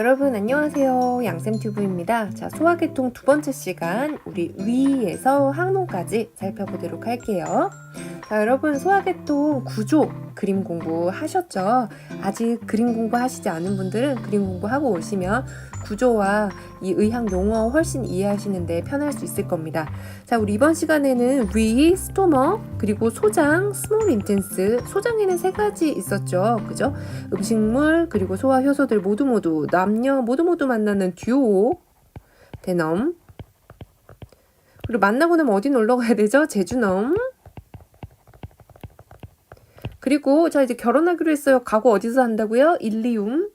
여러분 안녕하세요. 양쌤튜브입니다. 자, 소화계통 두 번째 시간 우리 위에서 항문까지 살펴보도록 할게요. 자, 여러분 소화계통 구조 그림 공부하셨죠? 아직 그림 공부하시지 않은 분들은 그림 공부하고 오시면 구조와 이 의학 용어 훨씬 이해하시는데 편할 수 있을 겁니다. 자, 우리 이번 시간에는 위, 스토머, 그리고 소장, 스몰 인텐스. 소장에는 세 가지 있었죠. 그죠? 음식물, 그리고 소화 효소들 모두 남녀 모두 만나는 듀오, 데넘. 그리고 만나고 나면 어디 놀러 가야 되죠? 제주넘. 그리고 자, 이제 결혼하기로 했어요. 가구 어디서 한다고요? 일리움.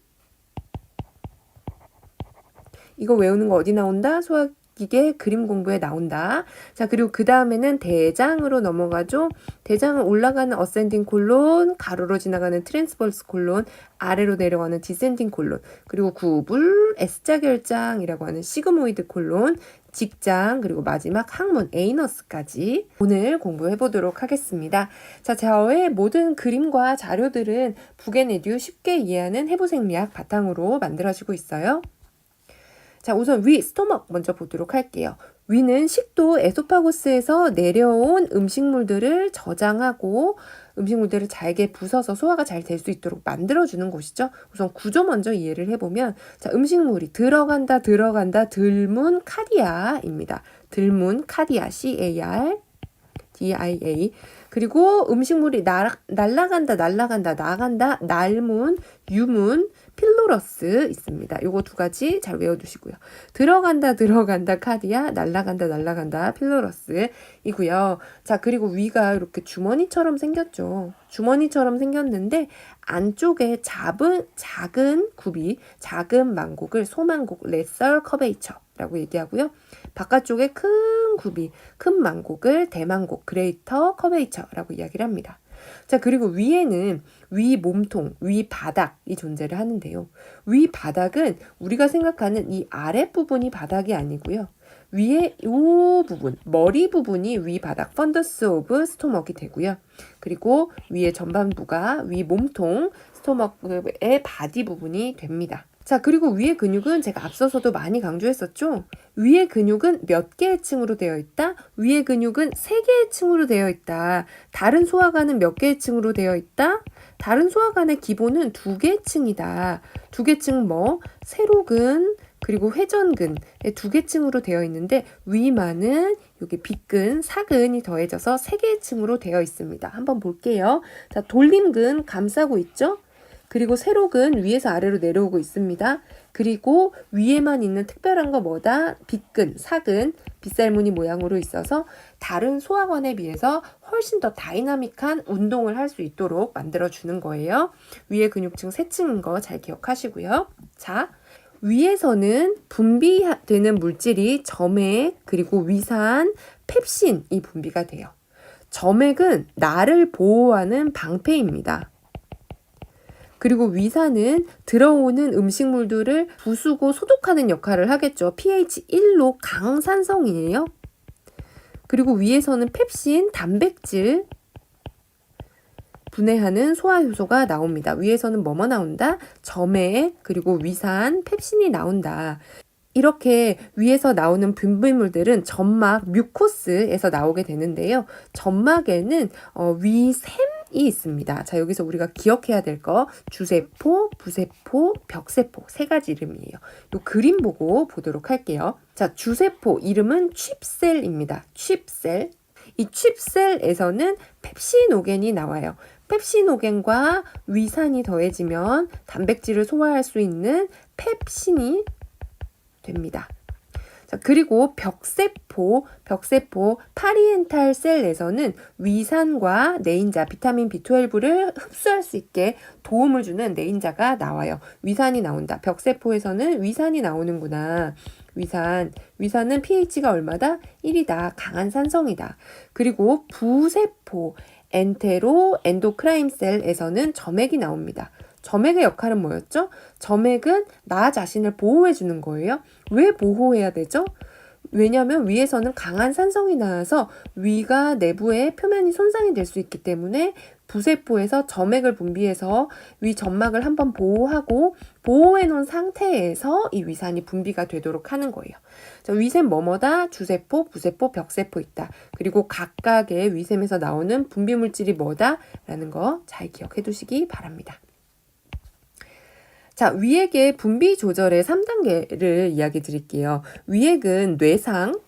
이거 외우는 거 어디 나온다? 소화기계 그림 공부에 나온다. 자, 그리고 그 다음에는 대장으로 넘어가죠. 대장은 올라가는 어센딩 콜론, 가로로 지나가는 트랜스버스 콜론, 아래로 내려가는 디센딩 콜론, 그리고 구불, S자 결장이라고 하는 시그모이드 콜론, 직장, 그리고 마지막 항문, 에이너스까지 오늘 공부해 보도록 하겠습니다. 자, 저의 모든 그림과 자료들은 북앤에듀 쉽게 이해하는 해부생리학 바탕으로 만들어지고 있어요. 자, 우선 위, 스토먹 먼저 보도록 할게요. 위는 식도 에소파구스에서 내려온 음식물들을 저장하고 음식물들을 잘게 부숴서 소화가 잘 될 수 있도록 만들어주는 곳이죠. 우선 구조 먼저 이해를 해보면, 자, 음식물이 들어간다, 들문 카디아입니다. 들문 카디아, CAR, DIA. 그리고 음식물이 날아간다, 나간다, 날문, 유문, 필로러스 있습니다. 요거 두 가지 잘 외워두시고요. 들어간다, 카디아, 날아간다, 필로러스이고요. 자, 그리고 위가 이렇게 주머니처럼 생겼죠. 주머니처럼 생겼는데 안쪽에 작은 굽이, 작은 망곡을 소망곡, 레서 커베이처라고 얘기하고요. 바깥쪽에 큰 굽이, 큰 망곡을 대망곡, 그레이터 커베이처라고 이야기를 합니다. 자, 그리고 위에는 위 몸통, 위 바닥이 존재를 하는데요. 위 바닥은 우리가 생각하는 이 아랫부분이 바닥이 아니고요. 위에 이 부분, 머리 부분이 위 바닥, 펀더스 오브 스토먹이 되고요. 그리고 위에 전반부가 위 몸통, 스토먹의 바디 부분이 됩니다. 자, 그리고 위의 근육은 제가 앞서서도 많이 강조했었죠. 위의 근육은 몇 개의 층으로 되어 있다? 위의 근육은 3개의 층으로 되어 있다. 다른 소화관은 몇 개의 층으로 되어 있다? 다른 소화관의 기본은 2개 층이다. 2개 층 세로근, 그리고 회전근의 2개 층으로 되어 있는데 위만은 여기 빗근, 사근이 더해져서 3개의 층으로 되어 있습니다. 한번 볼게요. 자, 돌림근 감싸고 있죠? 그리고 세로근 위에서 아래로 내려오고 있습니다. 그리고 위에만 있는 특별한 거 뭐다? 빗근, 사근, 빗살무늬 모양으로 있어서 다른 소화관에 비해서 훨씬 더 다이나믹한 운동을 할 수 있도록 만들어주는 거예요. 위에 근육층 3층인 거 잘 기억하시고요. 자, 위에서는 분비되는 물질이 점액, 그리고 위산, 펩신이 분비가 돼요. 점액은 나를 보호하는 방패입니다. 그리고 위산은 들어오는 음식물들을 부수고 소독하는 역할을 하겠죠. pH 1로 강산성이에요. 그리고 위에서는 펩신, 단백질 분해하는 소화효소가 나옵니다. 위에서는 뭐뭐 나온다? 점액, 그리고 위산, 펩신이 나온다. 이렇게 위에서 나오는 분비물들은 점막, 뮤코스에서 나오게 되는데요. 점막에는 위샘이 있습니다. 자, 여기서 우리가 기억해야 될 거 주세포, 부세포, 벽세포 3가지 이름이에요. 요 그림 보고 보도록 할게요. 자, 주세포 이름은 칩셀입니다. 칩셀. 이 칩셀에서는 펩시노겐이 나와요. 펩시노겐과 위산이 더해지면 단백질을 소화할 수 있는 펩신이 됩니다. 자, 그리고 벽세포 파리엔탈 셀에서는 위산과 네인자, 비타민 B12를 흡수할 수 있게 도움을 주는 네인자가 나와요. 위산이 나온다. 벽세포에서는 위산이 나오는구나. 위산은 pH가 얼마다? 1이다. 강한 산성이다. 그리고 부세포, 엔도크라인 셀에서는 점액이 나옵니다. 점액의 역할은 뭐였죠? 점액은 나 자신을 보호해 주는 거예요. 왜 보호해야 되죠? 왜냐하면 위에서는 강한 산성이 나와서 위가 내부의 표면이 손상이 될 수 있기 때문에 부세포에서 점액을 분비해서 위 점막을 한번 보호하고 보호해 놓은 상태에서 이 위산이 분비가 되도록 하는 거예요. 자, 위샘 뭐뭐다? 주세포, 부세포, 벽세포 있다. 그리고 각각의 위샘에서 나오는 분비 물질이 뭐다? 라는 거 잘 기억해 두시기 바랍니다. 자, 위액의 분비 조절의 3단계를 이야기 드릴게요. 위액은 뇌상,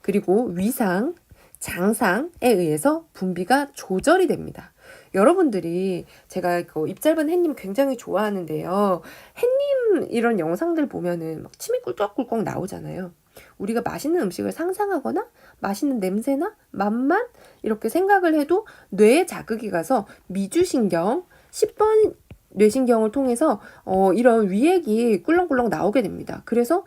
그리고 위상, 장상에 의해서 분비가 조절이 됩니다. 여러분들이 제가 입 짧은 햇님 굉장히 좋아하는데요. 햇님 이런 영상들 보면은 막 침이 꿀꺽꿀꺽 나오잖아요. 우리가 맛있는 음식을 상상하거나 맛있는 냄새나 맛만 이렇게 생각을 해도 뇌에 자극이 가서 미주신경, 10번 뇌신경을 통해서 이런 위액이 꿀렁꿀렁 나오게 됩니다. 그래서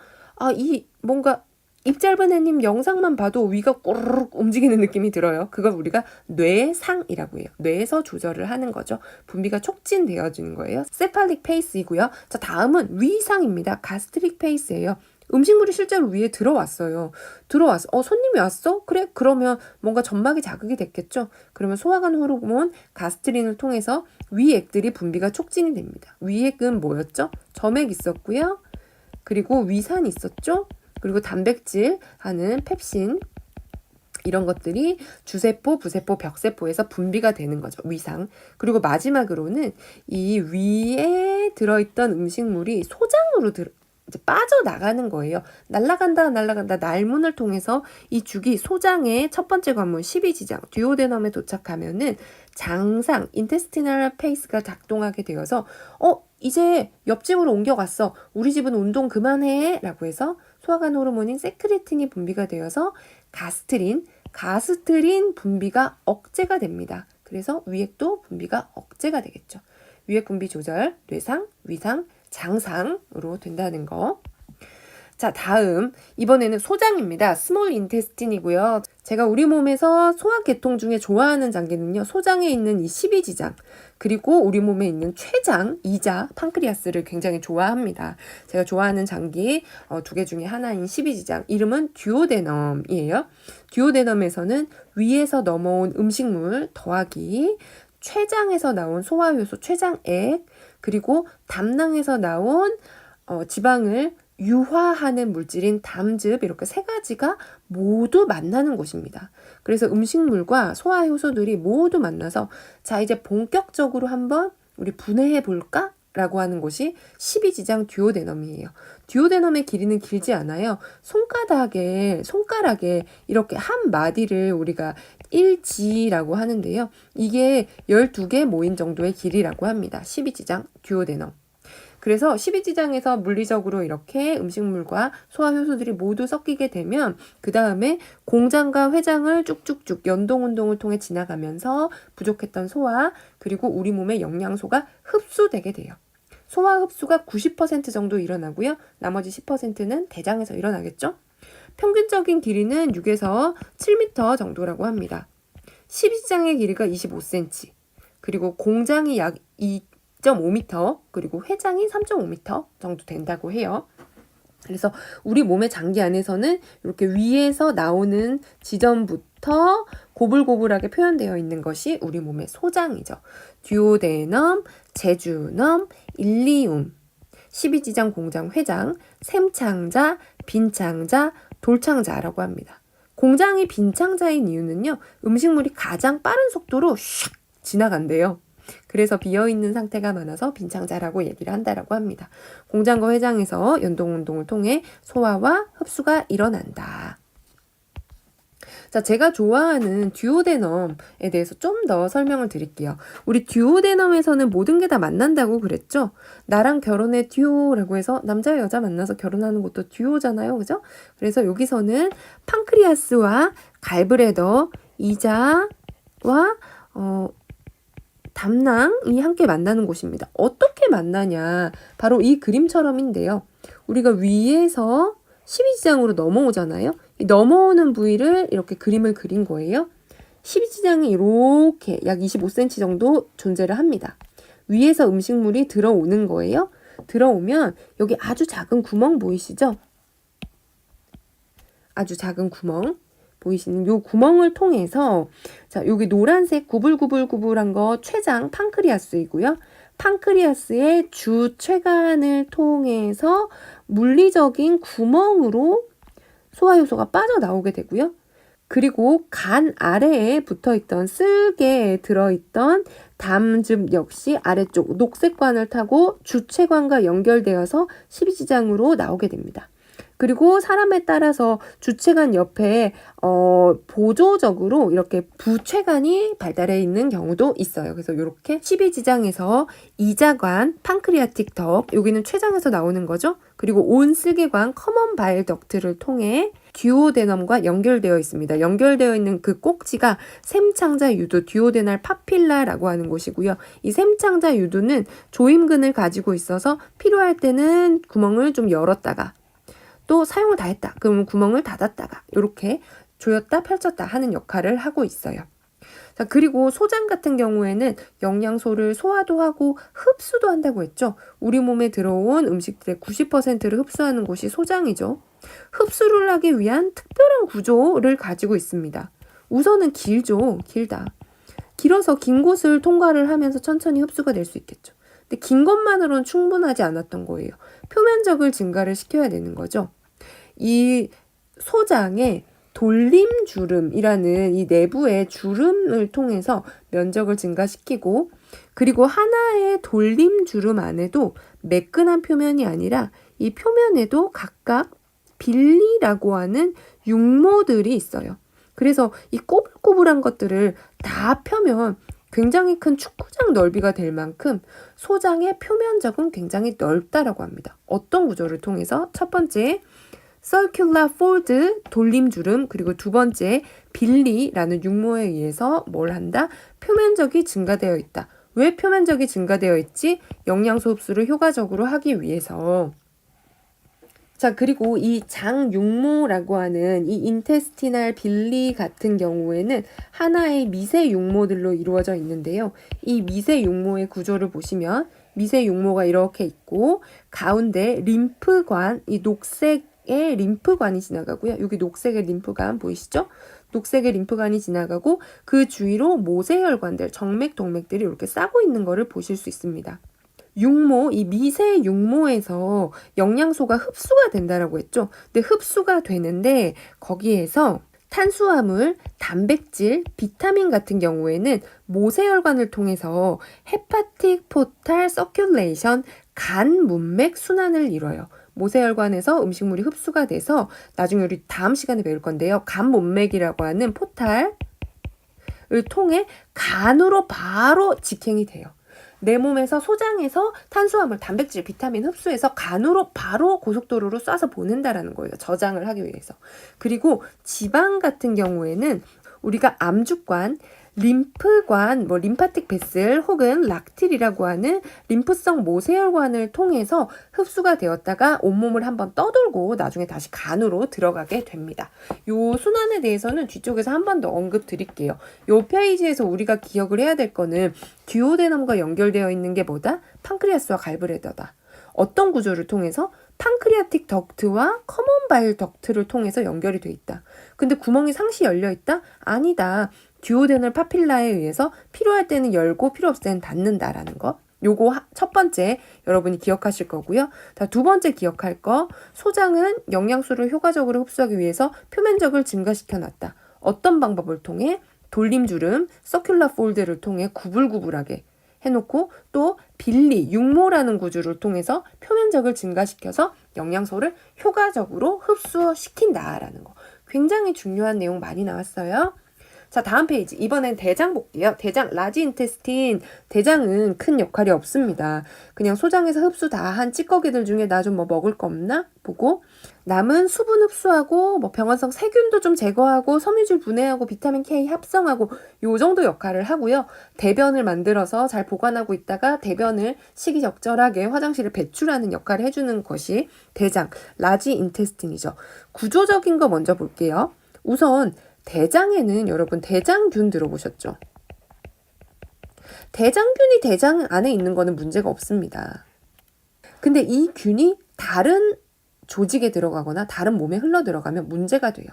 이 뭔가 입 짧은 애님 영상만 봐도 위가 꼬르륵 움직이는 느낌이 들어요. 그걸 우리가 뇌상이라고 해요. 뇌에서 조절을 하는 거죠. 분비가 촉진되어지는 거예요. 세팔릭 페이스이고요. 자, 다음은 위상입니다. 가스트릭 페이스예요. 음식물이 실제로 위에 들어왔어요. 손님이 왔어? 그래? 그러면 뭔가 점막이 자극이 됐겠죠? 그러면 소화관 호르몬 가스트린을 통해서 위액들이 분비가 촉진이 됩니다. 위액은 뭐였죠? 점액 있었고요. 그리고 위산이 있었죠? 그리고 단백질 하는 펩신 이런 것들이 주세포, 부세포, 벽세포에서 분비가 되는 거죠. 위상. 그리고 마지막으로는 이 위에 들어있던 음식물이 소장으로 이제 빠져나가는 거예요. 날아간다. 날문을 통해서 이 죽이 소장의 첫 번째 관문 12지장 듀오데넘에 도착하면은 장상 인테스티널 페이스가 작동하게 되어서 이제 옆집으로 옮겨갔어. 우리 집은 운동 그만해 라고 해서 소화관 호르몬인 세크레틴이 분비가 되어서 가스트린 분비가 억제가 됩니다. 그래서 위액도 분비가 억제가 되겠죠. 위액 분비 조절, 뇌상, 위상, 장상으로 된다는 거. 자, 다음 이번에는 소장입니다. 스몰 인테스틴이고요. 제가 우리 몸에서 소화계통 중에 좋아하는 장기는요. 소장에 있는 이 12지장 그리고 우리 몸에 있는 췌장, 이자, 판크리아스를 굉장히 좋아합니다. 제가 좋아하는 장기 두 개 중에 하나인 12지장 이름은 듀오데넘이에요. 듀오데넘에서는 위에서 넘어온 음식물 더하기 췌장에서 나온 소화효소 췌장액 그리고 담낭에서 나온 지방을 유화하는 물질인 담즙 이렇게 세 가지가 모두 만나는 곳입니다. 그래서 음식물과 소화효소들이 모두 만나서 자 이제 본격적으로 한번 우리 분해해 볼까? 라고 하는 곳이 12지장 듀오데넘이에요. 듀오데넘의 길이는 길지 않아요. 손가락에 이렇게 한 마디를 우리가 1지라고 하는데요. 이게 12개 모인 정도의 길이라고 합니다. 12지장 듀오데넘. 그래서 12지장에서 물리적으로 이렇게 음식물과 소화효소들이 모두 섞이게 되면 그 다음에 공장과 회장을 쭉쭉쭉 연동운동을 통해 지나가면서 부족했던 소화 그리고 우리 몸의 영양소가 흡수되게 돼요. 소화 흡수가 90% 정도 일어나고요. 나머지 10%는 대장에서 일어나겠죠. 평균적인 길이는 6에서 7m 정도라고 합니다. 12지장의 길이가 25cm 그리고 공장이 약 2.5m 그리고 회장이 3.5m 정도 된다고 해요. 그래서 우리 몸의 장기 안에서는 이렇게 위에서 나오는 지점부터 고불고불하게 표현되어 있는 것이 우리 몸의 소장이죠. 듀오데넘, 제주넘, 일리움, 12지장 공장 회장, 샘창자, 빈창자, 돌창자라고 합니다. 공장이 빈창자인 이유는요. 음식물이 가장 빠른 속도로 슉 지나간대요. 그래서 비어있는 상태가 많아서 빈창자라고 얘기를 한다라고 합니다. 공장과 회장에서 연동운동을 통해 소화와 흡수가 일어난다. 자, 제가 좋아하는 듀오데넘에 대해서 좀 더 설명을 드릴게요. 우리 듀오데넘에서는 모든 게 다 만난다고 그랬죠? 나랑 결혼해 듀오라고 해서 남자 여자 만나서 결혼하는 것도 듀오잖아요. 그죠? 그래서 여기서는 판크리아스와 갈브레더, 이자와 담낭이 함께 만나는 곳입니다. 어떻게 만나냐? 바로 이 그림처럼인데요. 우리가 위에서 12지장으로 넘어오잖아요. 이 넘어오는 부위를 이렇게 그림을 그린 거예요. 12지장이 이렇게 약 25cm 정도 존재를 합니다. 위에서 음식물이 들어오는 거예요. 들어오면 여기 아주 작은 구멍 보이시죠? 아주 작은 구멍 보이시는 요 구멍을 통해서 자, 여기 노란색 구불구불구불한 거 췌장 판크리아스이고요. 판크리아스의 주췌관을 통해서 물리적인 구멍으로 소화효소가 빠져나오게 되고요. 그리고 간 아래에 붙어있던 쓸개에 들어있던 담즙 역시 아래쪽 녹색관을 타고 주췌관과 연결되어서 십이지장으로 나오게 됩니다. 그리고 사람에 따라서 주췌관 옆에 보조적으로 이렇게 부췌관이 발달해 있는 경우도 있어요. 그래서 이렇게 십이지장에서 이자관, 판크리아틱 덕, 여기는 췌장에서 나오는 거죠. 그리고 온 쓸개관, 커먼 바일 덕트를 통해 듀오데넘과 연결되어 있습니다. 연결되어 있는 그 꼭지가 샘창자 유두, 듀오데날 파필라라고 하는 곳이고요. 이 샘창자 유두는 조임근을 가지고 있어서 필요할 때는 구멍을 좀 열었다가 또 사용을 다 했다. 그러면 구멍을 닫았다가 이렇게 조였다 펼쳤다 하는 역할을 하고 있어요. 자, 그리고 소장 같은 경우에는 영양소를 소화도 하고 흡수도 한다고 했죠. 우리 몸에 들어온 음식들의 90%를 흡수하는 곳이 소장이죠. 흡수를 하기 위한 특별한 구조를 가지고 있습니다. 우선은 길죠. 길다. 길어서 긴 곳을 통과를 하면서 천천히 흡수가 될 수 있겠죠. 근데 긴 것만으로는 충분하지 않았던 거예요. 표면적을 증가를 시켜야 되는 거죠. 이 소장의 돌림주름이라는 이 내부의 주름을 통해서 면적을 증가시키고 그리고 하나의 돌림주름 안에도 매끈한 표면이 아니라 이 표면에도 각각 빌리라고 하는 육모들이 있어요. 그래서 이 꼬불꼬불한 것들을 다 펴면 굉장히 큰 축구장 넓이가 될 만큼 소장의 표면적은 굉장히 넓다라고 합니다. 어떤 구조를 통해서? 첫 번째, circular fold 돌림주름, 그리고 두 번째 빌리라는 육모에 의해서 뭘 한다? 표면적이 증가되어 있다. 왜 표면적이 증가되어 있지? 영양소 흡수를 효과적으로 하기 위해서. 자, 그리고 이 장육모라고 하는 이 인테스티널 빌리 같은 경우에는 하나의 미세 육모들로 이루어져 있는데요. 이 미세 육모의 구조를 보시면 미세 육모가 이렇게 있고 가운데 림프관, 이 녹색의 림프관이 지나가고요. 여기 녹색의 림프관 보이시죠? 녹색의 림프관이 지나가고 그 주위로 모세혈관들, 정맥, 동맥들이 이렇게 싸고 있는 것을 보실 수 있습니다. 육모, 이 미세 육모에서 영양소가 흡수가 된다라고 했죠. 근데 흡수가 되는데 거기에서 탄수화물, 단백질, 비타민 같은 경우에는 모세혈관을 통해서 헤파틱 포탈 서큘레이션, 간 문맥 순환을 이뤄요. 모세혈관에서 음식물이 흡수가 돼서 나중에 우리 다음 시간에 배울 건데요. 간 문맥이라고 하는 포탈을 통해 간으로 바로 직행이 돼요. 내 몸에서 소장에서 탄수화물, 단백질, 비타민 흡수해서 간으로 바로 고속도로로 쏴서 보낸다라는 거예요. 저장을 하기 위해서. 그리고 지방 같은 경우에는 우리가 암주관, 림프관, 림파틱 베슬 혹은 락틸이라고 하는 림프성 모세혈관을 통해서 흡수가 되었다가 온몸을 한번 떠돌고 나중에 다시 간으로 들어가게 됩니다. 요 순환에 대해서는 뒤쪽에서 한 번 더 언급 드릴게요. 요 페이지에서 우리가 기억을 해야 될 거는 듀오데넘과 연결되어 있는 게 뭐다? 판크리아스와 갈브레더다. 어떤 구조를 통해서? 판크리아틱 덕트와 커먼 바일 덕트를 통해서 연결이 돼 있다. 근데 구멍이 상시 열려 있다? 아니다. 듀오데널 파필라에 의해서 필요할 때는 열고 필요 없을 때는 닫는다라는 거. 요거 첫 번째 여러분이 기억하실 거고요. 두 번째 기억할 거, 소장은 영양소를 효과적으로 흡수하기 위해서 표면적을 증가시켜 놨다. 어떤 방법을 통해? 돌림주름, 서큘러 폴드를 통해 구불구불하게 해놓고 또 빌리, 육모라는 구조를 통해서 표면적을 증가시켜서 영양소를 효과적으로 흡수시킨다라는 거. 굉장히 중요한 내용 많이 나왔어요. 자, 다음 페이지. 이번엔 대장 볼게요. 대장, 라지 인테스틴. 대장은 큰 역할이 없습니다. 그냥 소장에서 흡수 다 한 찌꺼기들 중에 나 좀 뭐 먹을 거 없나? 보고 남은 수분 흡수하고 병원성 세균도 좀 제거하고 섬유질 분해하고 비타민 K 합성하고 요 정도 역할을 하고요. 대변을 만들어서 잘 보관하고 있다가 대변을 시기적절하게 화장실에 배출하는 역할을 해주는 것이 대장, 라지 인테스틴이죠. 구조적인 거 먼저 볼게요. 우선 대장에는 여러분 대장균 들어보셨죠? 대장균이 대장 안에 있는 거는 문제가 없습니다. 근데 이 균이 다른 조직에 들어가거나 다른 몸에 흘러 들어가면 문제가 돼요.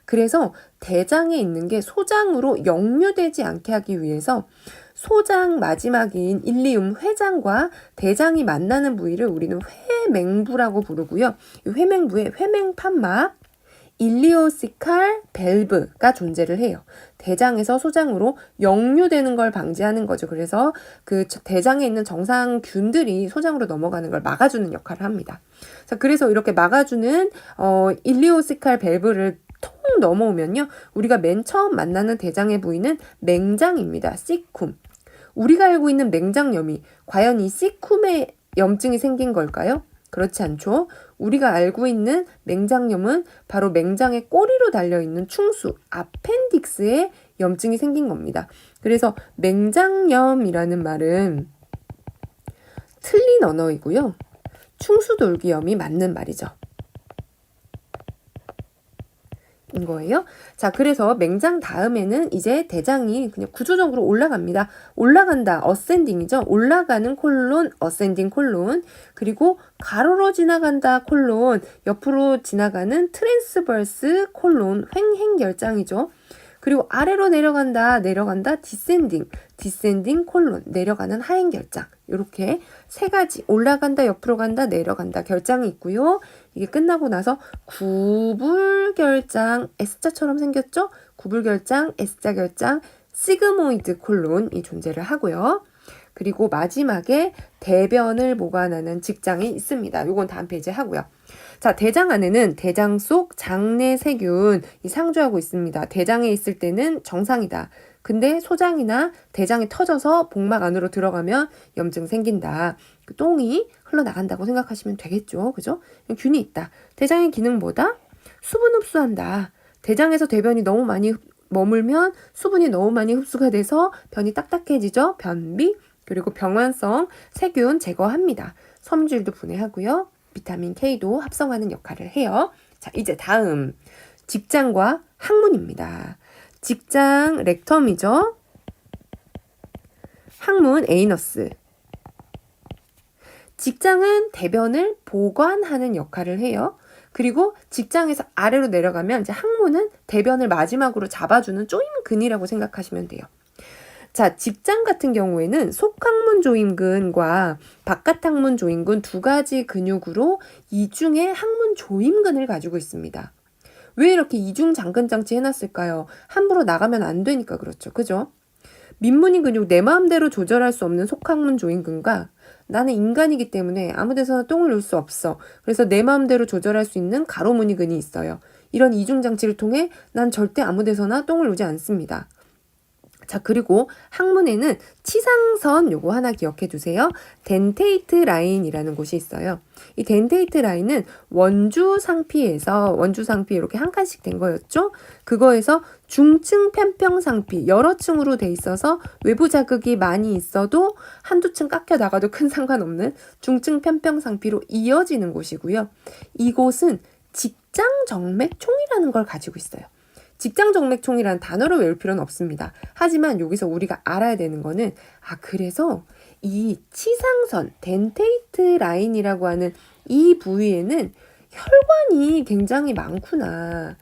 그래서 대장에 있는 게 소장으로 역류되지 않게 하기 위해서 소장 마지막인 일리움 회장과 대장이 만나는 부위를 우리는 회맹부라고 부르고요. 이 회맹부에 회맹판막 일리오시칼 밸브가 존재를 해요. 대장에서 소장으로 역류되는 걸 방지하는 거죠. 그래서 그 대장에 있는 정상균들이 소장으로 넘어가는 걸 막아주는 역할을 합니다. 자, 그래서 이렇게 막아주는 일리오시칼 밸브를 통 넘어오면요. 우리가 맨 처음 만나는 대장의 부위는 맹장입니다. 시쿰. 우리가 알고 있는 맹장염이 과연 이 시쿰에 염증이 생긴 걸까요? 그렇지 않죠. 우리가 알고 있는 맹장염은 바로 맹장의 꼬리로 달려있는 충수, 아펜딕스에 염증이 생긴 겁니다. 그래서 맹장염이라는 말은 틀린 언어이고요. 충수돌기염이 맞는 말이죠. 인 거예요. 자, 그래서 맹장 다음에는 이제 대장이 그냥 구조적으로 올라갑니다. 올라간다, 어센딩이죠. 올라가는 콜론, 어센딩 콜론. 그리고 가로로 지나간다, 콜론. 옆으로 지나가는 트랜스버스 콜론, 횡행결장이죠. 그리고 아래로 내려간다, 디센딩 콜론, 내려가는 하행결장. 이렇게 세 가지, 올라간다, 옆으로 간다, 내려간다 결장이 있고요. 이게 끝나고 나서 구불결장, S자처럼 생겼죠? 구불결장, S자결장, 시그모이드 콜론이 존재를 하고요. 그리고 마지막에 대변을 보관하는 직장이 있습니다. 요건 다음 페이지에 하고요. 자, 대장 안에는 대장 속 장내 세균이 상주하고 있습니다. 대장에 있을 때는 정상이다. 근데 소장이나 대장이 터져서 복막 안으로 들어가면 염증 생긴다. 그 똥이 흘러나간다고 생각하시면 되겠죠. 그죠? 균이 있다. 대장의 기능 뭐다? 수분 흡수한다. 대장에서 대변이 너무 많이 머물면 수분이 너무 많이 흡수가 돼서 변이 딱딱해지죠. 변비. 그리고 병환성 세균 제거합니다. 섬유질도 분해하고요. 비타민 K도 합성하는 역할을 해요. 자, 이제 다음 직장과 항문입니다. 직장 렉텀이죠. 항문 에이너스. 직장은 대변을 보관하는 역할을 해요. 그리고 직장에서 아래로 내려가면 이제 항문은 대변을 마지막으로 잡아주는 조임근이라고 생각하시면 돼요. 자, 직장 같은 경우에는 속항문 조임근과 바깥항문 조임근 두 가지 근육으로 이중의 항문 조임근을 가지고 있습니다. 왜 이렇게 이중 장근 장치 해놨을까요? 함부로 나가면 안 되니까 그렇죠. 그죠? 민문이 근육 내 마음대로 조절할 수 없는 속항문 조임근과 나는 인간이기 때문에 아무 데서나 똥을 놓을 수 없어. 그래서 내 마음대로 조절할 수 있는 가로무늬근이 있어요. 이런 이중 장치를 통해 난 절대 아무 데서나 똥을 놓지 않습니다. 자, 그리고 항문에는 치상선 요거 하나 기억해 두세요. 덴테이트 라인이라는 곳이 있어요. 이 덴테이트 라인은 원주 상피 이렇게 한 칸씩 된 거였죠. 그거에서 중층 편평 상피 여러 층으로 돼 있어서 외부 자극이 많이 있어도 한두 층 깎여 나가도 큰 상관없는 중층 편평 상피로 이어지는 곳이고요. 이곳은 직장정맥총이라는 걸 가지고 있어요. 직장정맥총이라는 단어를 외울 필요는 없습니다. 하지만 여기서 우리가 알아야 되는 거는 그래서 이 치상선, 덴테이트 라인이라고 하는 이 부위에는 혈관이 굉장히 많구나.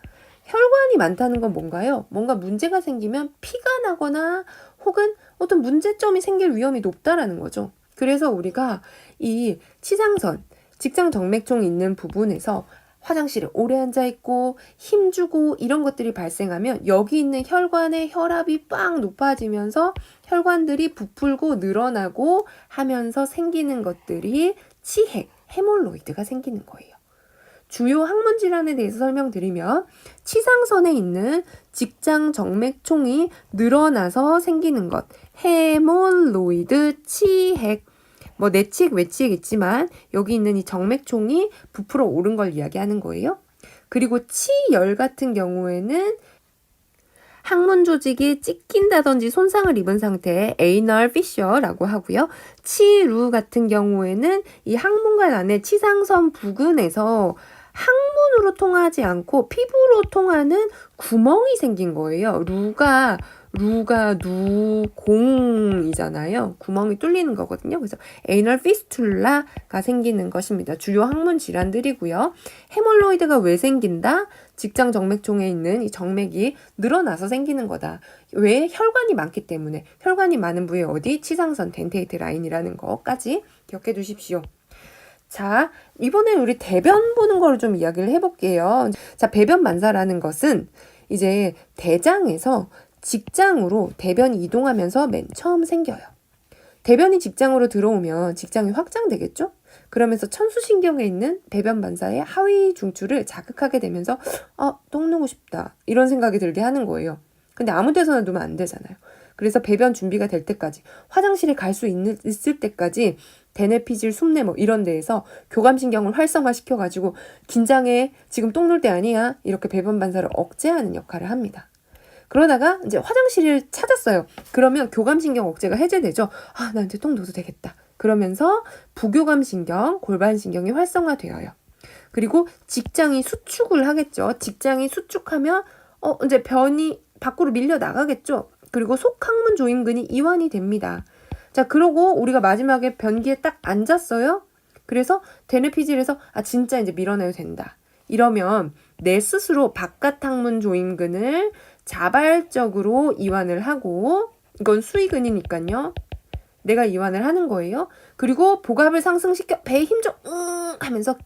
혈관이 많다는 건 뭔가요? 뭔가 문제가 생기면 피가 나거나 혹은 어떤 문제점이 생길 위험이 높다라는 거죠. 그래서 우리가 이 치상선, 직장정맥총이 있는 부분에서 화장실에 오래 앉아있고 힘주고 이런 것들이 발생하면 여기 있는 혈관의 혈압이 빵 높아지면서 혈관들이 부풀고 늘어나고 하면서 생기는 것들이 치핵, 헤몰로이드가 생기는 거예요. 주요 항문 질환에 대해서 설명드리면 치상선에 있는 직장정맥총이 늘어나서 생기는 것, 헤몰로이드, 치핵, 내치액, 외치액 있지만 여기 있는 이 정맥총이 부풀어 오른 걸 이야기하는 거예요. 그리고 치열 같은 경우에는 항문 조직이 찢긴다든지 손상을 입은 상태의 에이널 피셔라고 하고요. 치루 같은 경우에는 이 항문관 안에 치상선 부근에서 항문으로 통하지 않고 피부로 통하는 구멍이 생긴 거예요. 루가 루가 누공이잖아요. 구멍이 뚫리는 거거든요. 그래서 anal fistula가 생기는 것입니다. 주요 항문 질환들이고요. 헤몰로이드가 왜 생긴다? 직장 정맥총에 있는 이 정맥이 늘어나서 생기는 거다. 왜? 혈관이 많기 때문에. 혈관이 많은 부위 어디? 치상선 덴테이트 라인이라는 거까지 기억해 두십시오. 자, 이번에 우리 대변 보는 걸 좀 이야기를 해볼게요. 자, 배변 만사라는 것은 이제 대장에서 직장으로 대변이 이동하면서 맨 처음 생겨요. 대변이 직장으로 들어오면 직장이 확장되겠죠? 그러면서 천수신경에 있는 배변 반사의 하위 중추를 자극하게 되면서 똥 누고 싶다 이런 생각이 들게 하는 거예요. 근데 아무 데서나 누면 안 되잖아요. 그래서 배변 준비가 될 때까지 화장실에 갈 수 있을 때까지 대뇌피질, 숨내 뭐 이런 데에서 교감신경을 활성화시켜가지고 긴장해 지금 똥 눌 때 아니야 이렇게 배변 반사를 억제하는 역할을 합니다. 그러다가 이제 화장실을 찾았어요. 그러면 교감신경 억제가 해제되죠. 나 이제 똥 넣어도 되겠다. 그러면서 부교감신경, 골반신경이 활성화되어요. 그리고 직장이 수축을 하겠죠. 직장이 수축하면 이제 변이 밖으로 밀려 나가겠죠. 그리고 속항문 조임근이 이완이 됩니다. 자, 그러고 우리가 마지막에 변기에 딱 앉았어요. 그래서 대뇌피질에서 진짜 이제 밀어내도 된다. 이러면 내 스스로 바깥 항문 조임근을 자발적으로 이완을 하고, 이건 수의근이니까요. 내가 이완을 하는 거예요. 그리고 복압을 상승시켜 배에 힘줘 하면서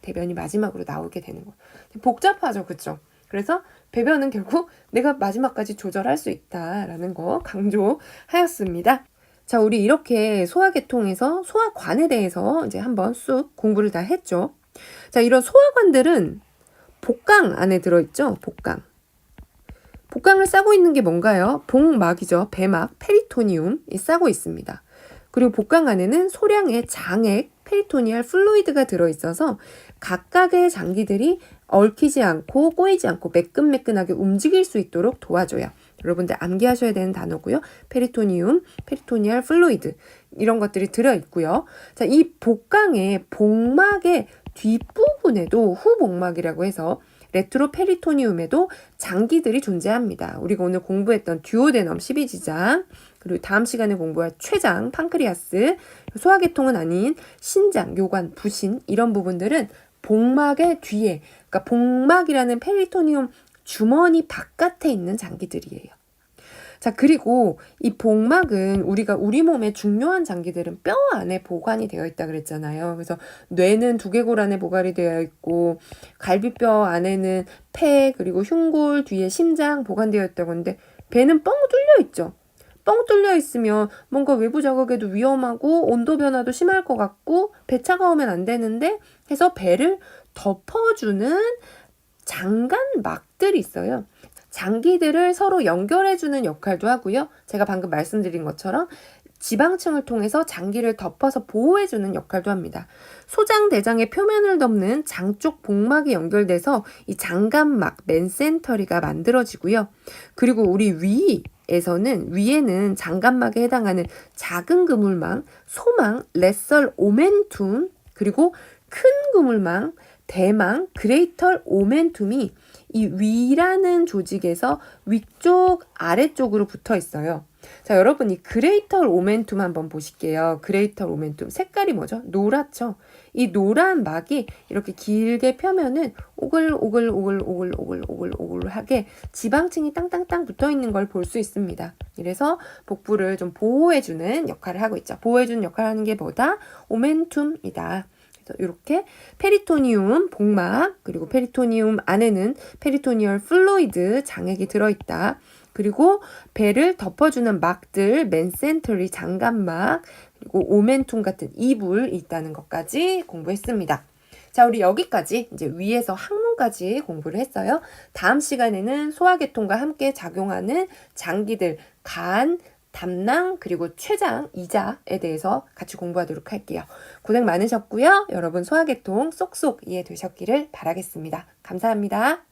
대변이 마지막으로 나오게 되는 거예요. 복잡하죠, 그렇죠? 그래서 배변은 결국 내가 마지막까지 조절할 수 있다라는 거 강조하였습니다. 자, 우리 이렇게 소화계통에서 소화관에 대해서 이제 한번 쑥 공부를 다 했죠. 자, 이런 소화관들은 복강 안에 들어있죠. 복강을 싸고 있는 게 뭔가요? 복막이죠. 배막, 페리토니움이 싸고 있습니다. 그리고 복강 안에는 소량의 장액, 페리토니얼 플루이드가 들어있어서 각각의 장기들이 얽히지 않고 꼬이지 않고 매끈매끈하게 움직일 수 있도록 도와줘요. 여러분들 암기하셔야 되는 단어고요. 페리토니움, 페리토니얼 플루이드 이런 것들이 들어있고요. 자, 이 복강의 복막의 뒷부분에도 후복막이라고 해서 레트로페리토니움에도 장기들이 존재합니다. 우리가 오늘 공부했던 듀오데넘 12지장, 그리고 다음 시간에 공부할 췌장, 판크리아스, 소화계통은 아닌 신장, 요관, 부신 이런 부분들은 복막의 뒤에, 그러니까 복막이라는 페리토니움 주머니 바깥에 있는 장기들이에요. 자, 그리고 이 복막은 우리 몸의 중요한 장기들은 뼈 안에 보관이 되어 있다 그랬잖아요. 그래서 뇌는 두개골 안에 보관이 되어 있고 갈비뼈 안에는 폐 그리고 흉골 뒤에 심장 보관되어 있다고 하는데 배는 뻥 뚫려 있죠. 뻥 뚫려 있으면 뭔가 외부 자극에도 위험하고 온도 변화도 심할 것 같고 배 차가우면 안 되는데 해서 배를 덮어주는 장간막들이 있어요. 장기들을 서로 연결해주는 역할도 하고요. 제가 방금 말씀드린 것처럼 지방층을 통해서 장기를 덮어서 보호해주는 역할도 합니다. 소장, 대장의 표면을 덮는 장쪽 복막이 연결돼서 이 장간막, 맨센터리가 만들어지고요. 그리고 우리 위에는 장간막에 해당하는 작은 그물망, 소망, 레설 오멘툼, 그리고 큰 그물망, 대망, 그레이털 오멘툼이 이 위라는 조직에서 위쪽 아래쪽으로 붙어 있어요. 자, 여러분 이 그레이털 오멘툼 한번 보실게요. 그레이털 오멘툼 색깔이 뭐죠? 노랗죠? 이 노란 막이 이렇게 길게 펴면은 오글오글하게 지방층이 땅땅땅 붙어 있는 걸 볼 수 있습니다. 이래서 복부를 좀 보호해주는 역할을 하고 있죠. 보호해주는 역할을 하는 게 뭐다? 오멘툼이다. 이렇게 페리토니움 복막 그리고 페리토니움 안에는 페리토니얼 플루이드 장액이 들어있다. 그리고 배를 덮어주는 막들 맨센터리 장간막 그리고 오멘툼 같은 이불이 있다는 것까지 공부했습니다. 자, 우리 여기까지 이제 위에서 항문까지 공부를 했어요. 다음 시간에는 소화계통과 함께 작용하는 장기들 간, 담낭 그리고 췌장, 이자에 대해서 같이 공부하도록 할게요. 고생 많으셨고요. 여러분 소화계통 쏙쏙 이해되셨기를 바라겠습니다. 감사합니다.